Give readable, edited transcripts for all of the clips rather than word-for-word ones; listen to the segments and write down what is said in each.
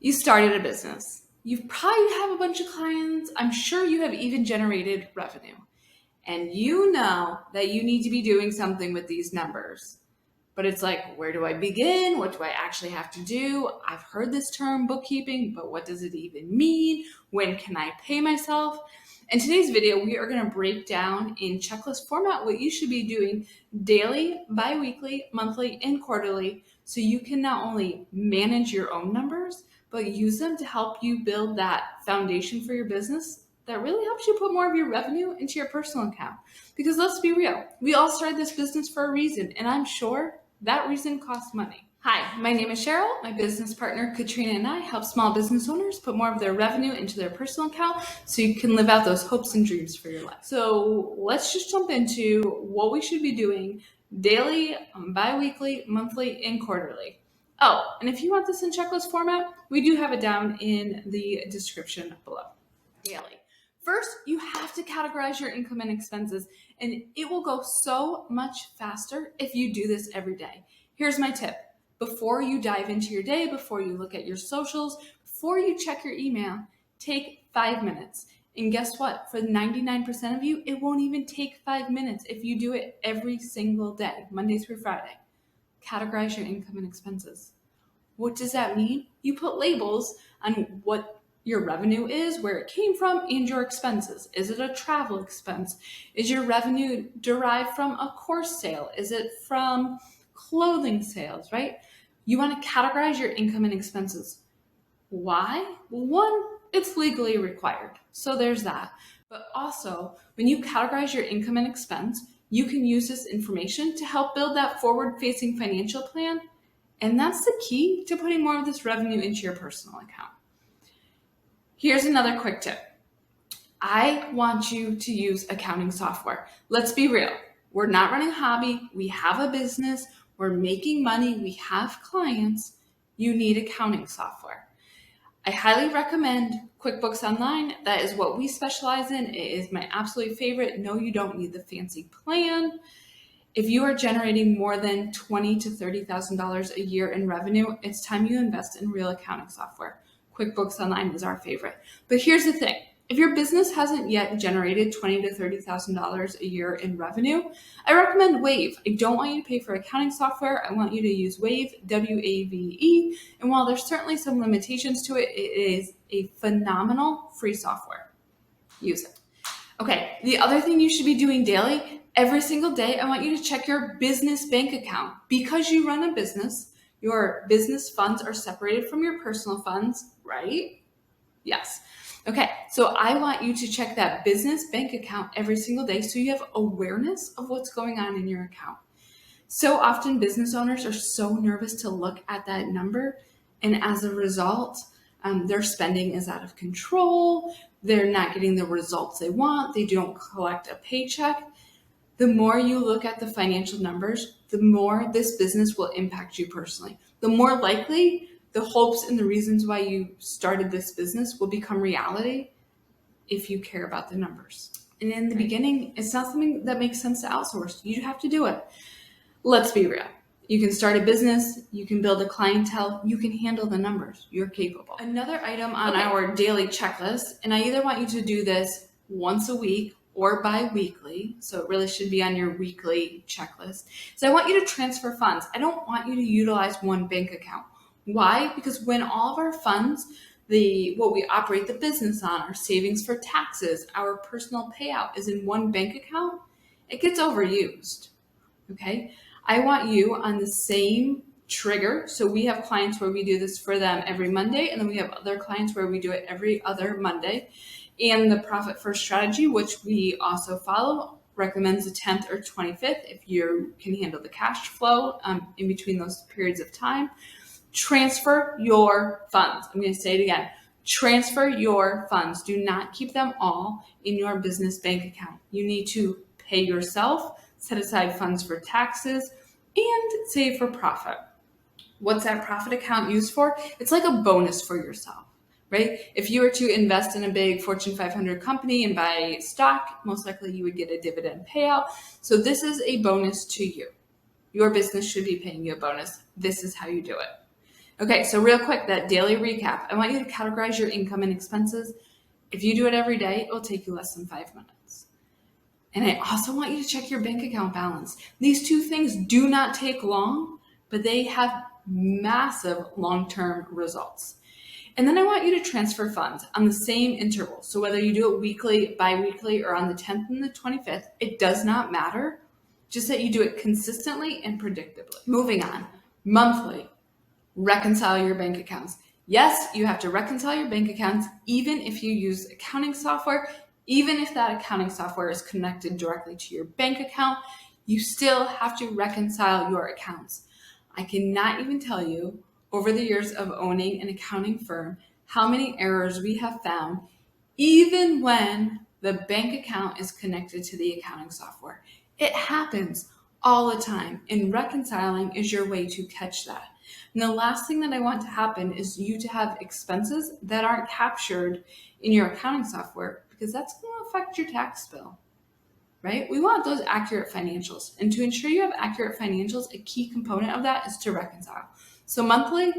You started a business. You probably have a bunch of clients. I'm sure you have even generated revenue. And you know that you need to be doing something with these numbers. But it's like, where do I begin? What do I actually have to do? I've heard this term bookkeeping, but what does it even mean? When can I pay myself? In today's video, we are going to break down in checklist format what you should be doing daily, bi-weekly, monthly, and quarterly so you can not only manage your own numbers, but use them to help you build that foundation for your business that really helps you put more of your revenue into your personal account. Because let's be real, we all started this business for a reason, and I'm sure that reason costs money. Hi, my name is Cheryl. My business partner Katrina and I help small business owners put more of their revenue into their personal account so you can live out those hopes and dreams for your life. So let's just jump into what we should be doing daily, bi-weekly, monthly, and quarterly. Oh, and if you want this in checklist format, we do have it down in the description below. Daily. First, you have to categorize your income and expenses, and it will go so much faster if you do this every day. Here's my tip. Before you dive into your day, before you look at your socials, before you check your email, take 5 minutes. And guess what? For 99% of you, it won't even take 5 minutes if you do it every single day, Monday through Friday. Categorize your income and expenses. What does that mean? You put labels on what your revenue is, where it came from, and your expenses. Is it a travel expense? Is your revenue derived from a course sale? Is it from clothing sales, right? You want to categorize your income and expenses. Why? Well, one, it's legally required. So there's that. But also, when you categorize your income and expense, you can use this information to help build that forward-facing financial plan. And that's the key to putting more of this revenue into your personal account. Here's another quick tip. I want you to use accounting software. Let's be real. We're not running a hobby. We have a business. We're making money. We have clients. You need accounting software. I highly recommend QuickBooks Online. That is what we specialize in. It is my absolute favorite. No, you don't need the fancy plan. If you are generating more than $20,000 to $30,000 a year in revenue, it's time you invest in real accounting software. QuickBooks Online is our favorite. But here's the thing. If your business hasn't yet generated $20,000 to $30,000 a year in revenue, I recommend Wave. I don't want you to pay for accounting software. I want you to use Wave, W-A-V-E. And while there's certainly some limitations to it, it is a phenomenal free software. Use it. Okay, the other thing you should be doing daily, every single day, I want you to check your business bank account. Because you run a business, your business funds are separated from your personal funds, right? Yes. Okay, so I want you to check that business bank account every single day so you have awareness of what's going on in your account. So often business owners are so nervous to look at that number, and as a result, their spending is out of control. They're not getting the results they want. They don't collect a paycheck. The more you look at the financial numbers, the more this business will impact you personally. The more likely the hopes and the reasons why you started this business will become reality if you care about the numbers. And in the beginning, it's not something that makes sense to outsource. You have to do it. Let's be real. You can start a business, you can build a clientele, you can handle the numbers, you're capable. Another item on our daily checklist, and I either want you to do this once a week or bi-weekly, so it really should be on your weekly checklist, is I want you to transfer funds. I don't want you to utilize one bank account. Why? Because when all of our funds, what we operate the business on, our savings for taxes, our personal payout is in one bank account, it gets overused, okay? I want you on the same trigger. So we have clients where we do this for them every Monday, and then we have other clients where we do it every other Monday. And the Profit First strategy, which we also follow, recommends the 10th or 25th if you can handle the cash flow in between those periods of time. Transfer your funds. I'm going to say it again. Transfer your funds. Do not keep them all in your business bank account. You need to pay yourself, set aside funds for taxes, and save for profit. What's that profit account used for? It's like a bonus for yourself, right? If you were to invest in a big Fortune 500 company and buy stock, most likely you would get a dividend payout. So this is a bonus to you. Your business should be paying you a bonus. This is how you do it. Okay, so real quick, that daily recap. I want you to categorize your income and expenses. If you do it every day, it will take you less than 5 minutes. And I also want you to check your bank account balance. These two things do not take long, but they have massive long-term results. And then I want you to transfer funds on the same interval. So whether you do it weekly, bi-weekly, or on the 10th and the 25th, it does not matter. Just that you do it consistently and predictably. Moving on, monthly, reconcile your bank accounts. Yes, you have to reconcile your bank accounts even if you use accounting software, even if that accounting software is connected directly to your bank account, you still have to reconcile your accounts. I cannot even tell you over the years of owning an accounting firm how many errors we have found, even when the bank account is connected to the accounting software. It happens all the time, and reconciling is your way to catch that. And the last thing that I want to happen is you to have expenses that aren't captured in your accounting software, because that's going to affect your tax bill, right? We want those accurate financials. And to ensure you have accurate financials, a key component of that is to reconcile. So monthly,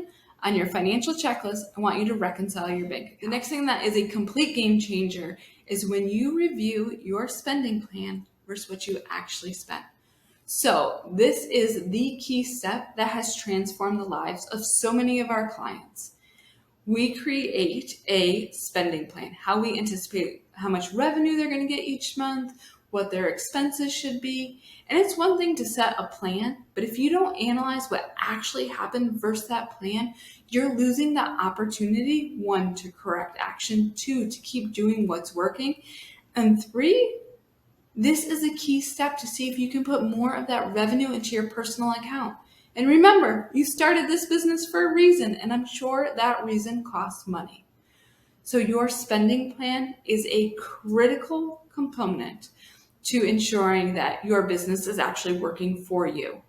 on your financial checklist, I want you to reconcile your bank account. The next thing that is a complete game changer is when you review your spending plan versus what you actually spent. So this is the key step that has transformed the lives of so many of our clients. We create a spending plan, how we anticipate how much revenue they're going to get each month, what their expenses should be. And it's one thing to set a plan, but if you don't analyze what actually happened versus that plan, you're losing the opportunity, 1, to correct action, 2, to keep doing what's working, and 3, this is a key step to see if you can put more of that revenue into your personal account. And remember, you started this business for a reason, and I'm sure that reason costs money. So your spending plan is a critical component to ensuring that your business is actually working for you.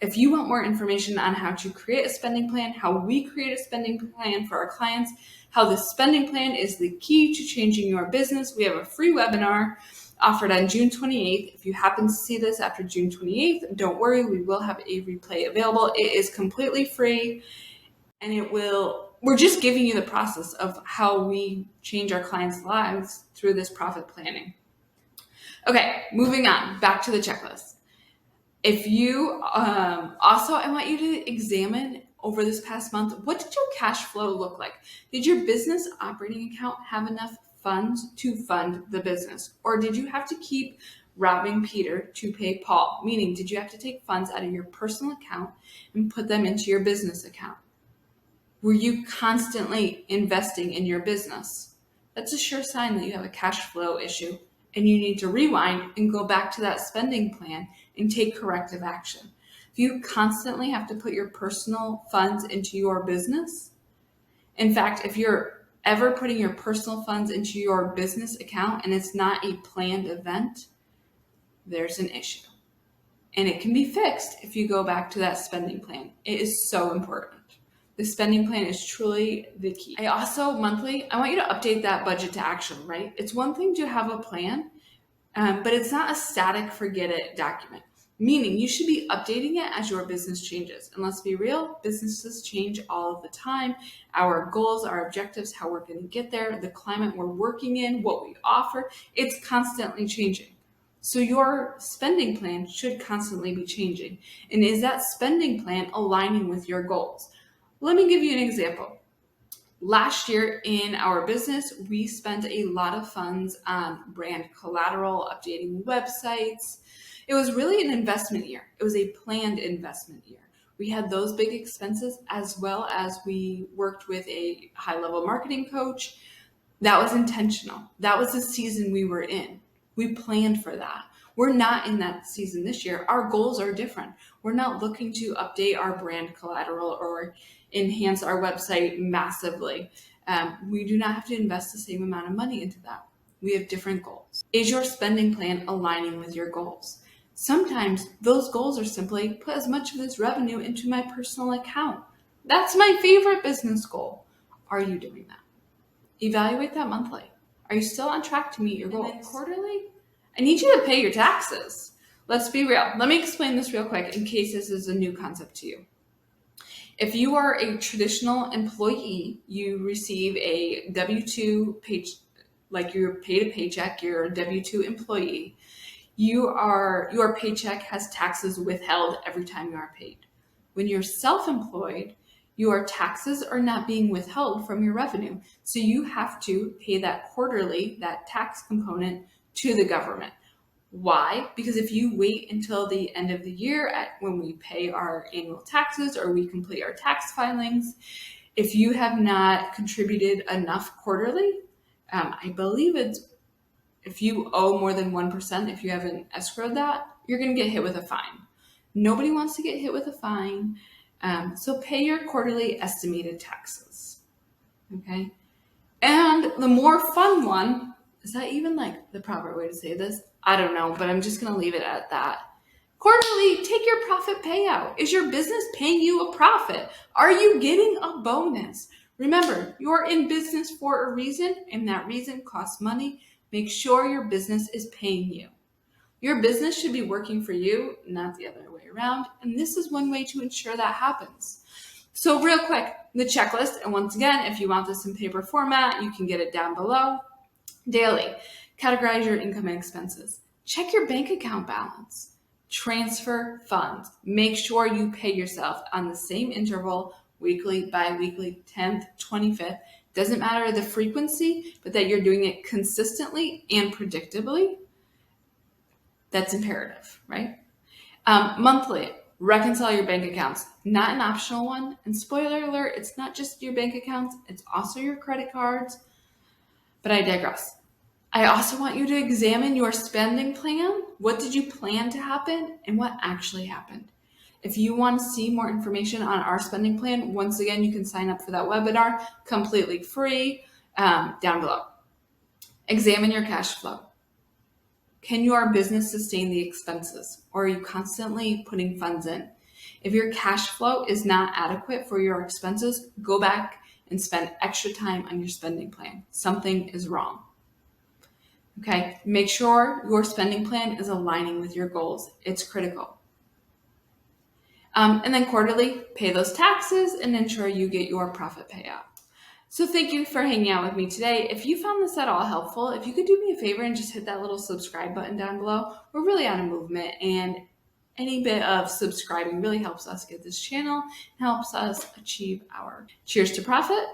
If you want more information on how to create a spending plan, how we create a spending plan for our clients, how the spending plan is the key to changing your business, we have a free webinar offered on June 28th. If you happen to see this after June 28th, don't worry, we will have a replay available. It is completely free, and we're just giving you the process of how we change our clients' lives through this profit planning. Okay, moving on, back to the checklist. If you, also, I want you to examine over this past month, what did your cash flow look like? Did your business operating account have enough funds to fund the business? Or did you have to keep robbing Peter to pay Paul? Meaning, did you have to take funds out of your personal account and put them into your business account? Were you constantly investing in your business? That's a sure sign that you have a cash flow issue, and you need to rewind and go back to that spending plan and take corrective action. If you constantly have to put your personal funds into your business, in fact, if you're ever putting your personal funds into your business account and it's not a planned event, there's an issue. And it can be fixed if you go back to that spending plan. It is so important. The spending plan is truly the key. I also, monthly, I want you to update that budget to action, right? It's one thing to have a plan, but it's not a static forget it document. Meaning you should be updating it as your business changes. And let's be real, businesses change all of the time. Our goals, our objectives, how we're going to get there, the climate we're working in, what we offer, it's constantly changing. So your spending plan should constantly be changing. And is that spending plan aligning with your goals? Let me give you an example. Last year in our business, we spent a lot of funds on brand collateral, updating websites. It was really an investment year. It was a planned investment year. We had those big expenses, as well as we worked with a high-level marketing coach. That was intentional. That was the season we were in. We planned for that. We're not in that season this year. Our goals are different. We're not looking to update our brand collateral or enhance our website massively. We do not have to invest the same amount of money into that. We have different goals. Is your spending plan aligning with your goals? Sometimes those goals are simply put as much of this revenue into my personal account. That's my favorite business goal. Are you doing that? Evaluate that monthly. Are you still on track to meet your goals? And then quarterly, I need you to pay your taxes. Let's be real. Let me explain this real quick in case this is a new concept to you. If you are a traditional employee, you receive a W-2 page, like you're paid a paycheck, you're a W-2 employee. Your paycheck has taxes withheld every time you are paid. When you're self-employed, your taxes are not being withheld from your revenue. So you have to pay that quarterly, that tax component, to the government. Why? Because if you wait until the end of the year when we pay our annual taxes or we complete our tax filings, if you have not contributed enough quarterly, I believe it's if you owe more than 1%, if you haven't escrowed that, you're going to get hit with a fine. Nobody wants to get hit with a fine. So pay your quarterly estimated taxes. Okay. And the more fun one, is that even like the proper way to say this? I don't know, but I'm just going to leave it at that. Quarterly, take your profit payout. Is your business paying you a profit? Are you getting a bonus? Remember, you're in business for a reason, and that reason costs money. Make sure your business is paying you. Your business should be working for you, not the other way around. And this is one way to ensure that happens. So real quick, the checklist. And once again, if you want this in paper format, you can get it down below. Daily, categorize your income and expenses. Check your bank account balance. Transfer funds. Make sure you pay yourself on the same interval, weekly, bi-weekly, 10th, 25th. Doesn't matter the frequency, but that you're doing it consistently and predictably. That's imperative, right? Monthly, reconcile your bank accounts. Not an optional one. And spoiler alert, it's not just your bank accounts, it's also your credit cards. But I digress. I also want you to examine your spending plan. What did you plan to happen and what actually happened? If you want to see more information on our spending plan, once again, you can sign up for that webinar completely free down below. Examine your cash flow. Can your business sustain the expenses, or are you constantly putting funds in? If your cash flow is not adequate for your expenses, go back and spend extra time on your spending plan. Something is wrong. Okay, make sure your spending plan is aligning with your goals. It's critical. And then quarterly, pay those taxes and ensure you get your profit payout. So thank you for hanging out with me today. If you found this at all helpful, if you could do me a favor and just hit that little subscribe button down below, we're really on a movement, and any bit of subscribing really helps us get this channel and helps us achieve our cheers to profit.